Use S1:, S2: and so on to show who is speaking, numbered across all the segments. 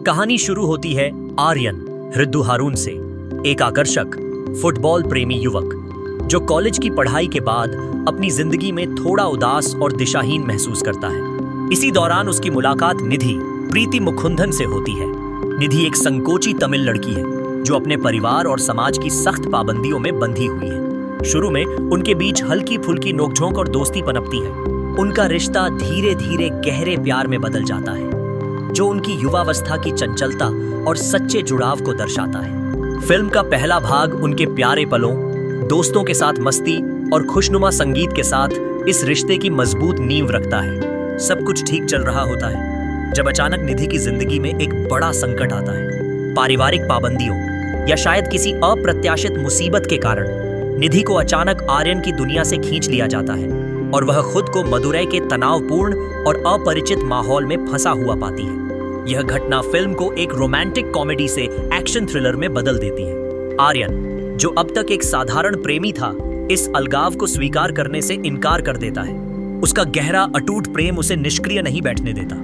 S1: कहानी शुरू होती है आर्यन रिद्धू हारून से, एक आकर्षक फुटबॉल प्रेमी युवक जो कॉलेज की पढ़ाई के बाद अपनी जिंदगी में थोड़ा उदास और दिशाहीन महसूस करता है। इसी दौरान उसकी मुलाकात निधि प्रीति मुकुंदन से होती है। निधि एक संकोची तमिल लड़की है जो अपने परिवार और समाज की सख्त पाबंदियों में बंधी हुई है। शुरू में उनके बीच हल्की फुल्की नोकझोंक और दोस्ती पनपती है। उनका रिश्ता धीरे धीरे गहरे प्यार में बदल जाता है जो उनकी युवावस्था की चंचलता और सच्चे जुड़ाव को दर्शाता है। फिल्म का पहला भाग उनके प्यारे पलों, दोस्तों के साथ मस्ती और खुशनुमा संगीत के साथ इस रिश्ते की मजबूत नींव रखता है। सब कुछ ठीक चल रहा होता है जब अचानक निधि की जिंदगी में एक बड़ा संकट आता है। पारिवारिक पाबंदियों या शायद किसी अप्रत्याशित मुसीबत के कारण निधि को अचानक आर्यन की दुनिया से खींच लिया जाता है और वह खुद को मदुरै के तनावपूर्ण और अपरिचित माहौल में फंसा हुआ पाती है। यह घटना फिल्म को एक रोमांटिक कॉमेडी से एक्शन थ्रिलर में बदल देती है। आर्यन, जो अब तक एक साधारण प्रेमी था, इस अलगाव को स्वीकार करने से इनकार कर देता है। उसका गहरा अटूट प्रेम उसे निष्क्रिय नहीं बैठने देता।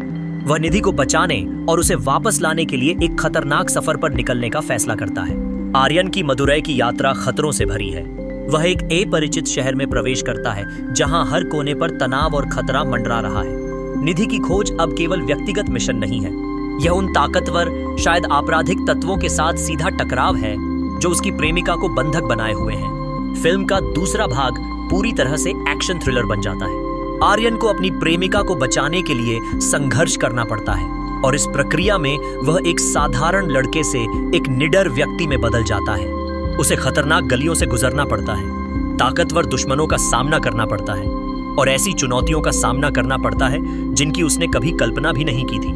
S1: वह निधि को बचाने और उसे वापस लाने के लिए एक खतरनाक सफर पर निकलने का फैसला करता है। आर्यन की मदुरै की यात्रा खतरों से भरी है। वह एक अपरिचित शहर में प्रवेश करता है जहां हर कोने पर तनाव और खतरा मंडरा रहा है। निधि की खोज अब केवल व्यक्तिगत मिशन नहीं है, यह उन ताकतवर, शायद आपराधिक तत्वों के साथ सीधा टकराव है जो उसकी प्रेमिका को बंधक बनाए हुए हैं। फिल्म का दूसरा भाग पूरी तरह से एक्शन थ्रिलर बन जाता है। आर्यन को अपनी प्रेमिका को बचाने के लिए संघर्ष करना पड़ता है और इस प्रक्रिया में वह एक साधारण लड़के से एक निडर व्यक्ति में बदल जाता है। उसे खतरनाक गलियों से गुजरना पड़ता है, ताकतवर दुश्मनों का सामना करना पड़ता है और ऐसी चुनौतियों का सामना करना पड़ता है जिनकी उसने कभी कल्पना भी नहीं की थी।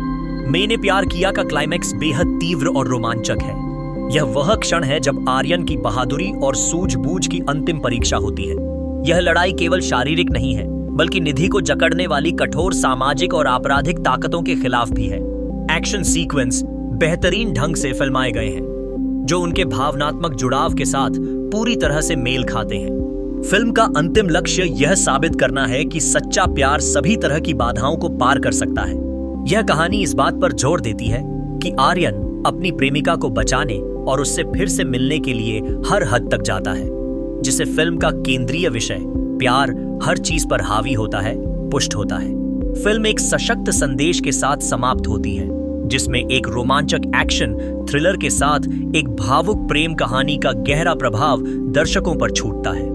S1: मैंने प्यार किया का क्लाइमैक्स बेहद तीव्र और रोमांचक है। यह वह क्षण है जब आर्यन की बहादुरी और सूझबूझ की अंतिम परीक्षा होती है। यह लड़ाई केवल शारीरिक नहीं है, बल्कि निधि को जकड़ने वाली कठोर सामाजिक और आपराधिक ताकतों के खिलाफ भी है। एक्शन सीक्वेंस बेहतरीन ढंग से फिल्माए गए हैं जो उनके भावनात्मक जुड़ाव के साथ पूरी तरह से मेल खाते हैं। फिल्म का अंतिम लक्ष्य यह साबित करना है कि सच्चा प्यार सभी तरह की बाधाओं को पार कर सकता है। यह कहानी इस बात पर जोर देती है कि आर्यन अपनी प्रेमिका को बचाने और उससे फिर से मिलने के लिए हर हद तक जाता है, जिसे फिल्म का केंद्रीय विषय प्यार हर चीज पर हावी होता है पुष्ट होता है। फिल्म एक सशक्त संदेश के साथ समाप्त होती है जिसमें एक रोमांचक एक्शन थ्रिलर के साथ एक भावुक प्रेम कहानी का गहरा प्रभाव दर्शकों पर छूटता है।